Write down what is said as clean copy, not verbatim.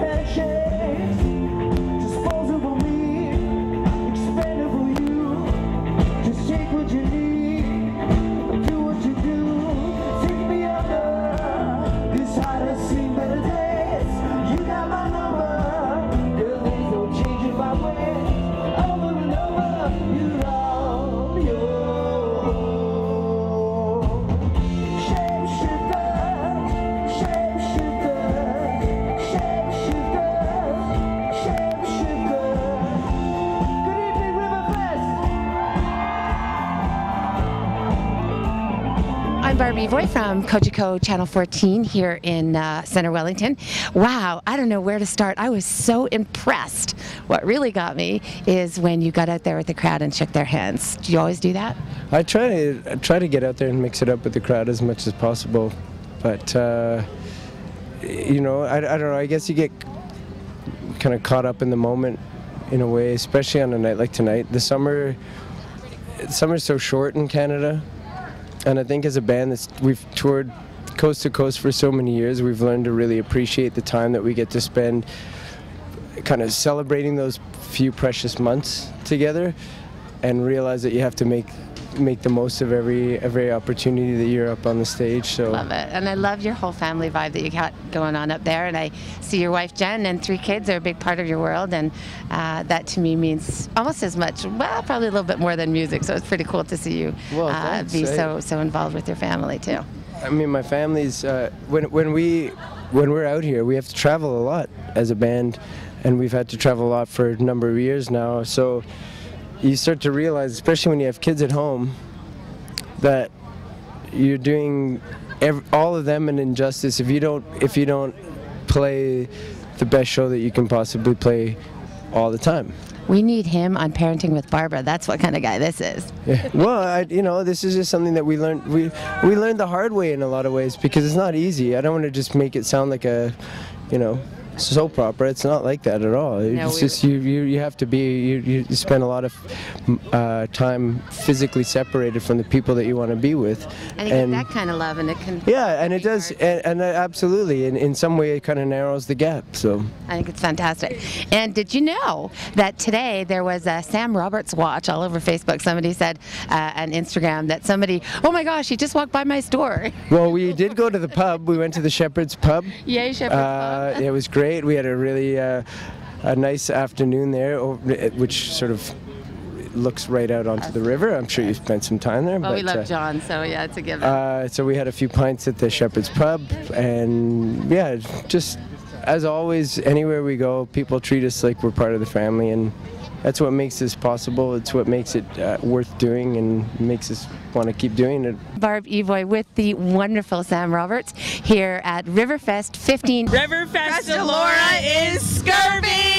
handshakes, disposable me, expendable you. Just take what you need, do what you do. Take me under this high to see better days. You got my number, girl, there's no change if I win. Over and over, you know you. I'm Barb Evoy from COGECO Channel 14 here in Center Wellington. Wow, I don't know where to start. I was so impressed. What really got me is when you got out there with the crowd and shook their hands. Do you always do that? I try to get out there and mix it up with the crowd as much as possible, but you know, I don't know. I guess you get kind of caught up in the moment in a way, especially on a night like tonight. The summer's so short in Canada. And I think as a band we've toured coast to coast for so many years, we've learned to really appreciate the time that we get to spend kind of celebrating those few precious months together, and realize that you have to make the most of every opportunity that you're up on the stage. So Love it. And I love your whole family vibe that you got going on up there. And I see your wife Jen and 3 kids are a big part of your world, and that to me means almost as much, well, probably a little bit more than music. So it's pretty cool to see you be so involved with your family too. I mean, my family's when we're out here, we have to travel a lot as a band, and we've had to travel a lot for a number of years now. So you start to realize, especially when you have kids at home, that you're doing all of them an injustice if you don't play the best show that you can possibly play all the time. We need him on Parenting with Barbara. That's what kind of guy this is. Yeah. Well, you know, this is just something that we learned. We learned the hard way in a lot of ways, because it's not easy. I don't want to just make it sound like a, you know, soap opera. It's not like that at all. It's just you have to be, you spend a lot of time physically separated from the people that you want to be with. And you get that kind of love, and it can... Yeah, and it does, and absolutely, in some way it kind of narrows the gap, so... I think it's fantastic. And did you know that today there was a Sam Roberts watch all over Facebook? Somebody said, and Instagram, that somebody, oh my gosh, he just walked by my store. Well, we did go to the pub. We went to the Shepherd's Pub. Yay, Shepherd's Pub. It was great. We had a really a nice afternoon there, which sort of looks right out onto the river. I'm sure you spent some time there. Well, we love John, so yeah, it's a given. So we had a few pints at the Shepherd's Pub, and yeah, just as always, anywhere we go, people treat us like we're part of the family, and that's what makes this possible. It's what makes it worth doing and makes us want to keep doing it. Barb Evoy with the wonderful Sam Roberts here at Riverfest 15. Riverfest Elora is scurvy!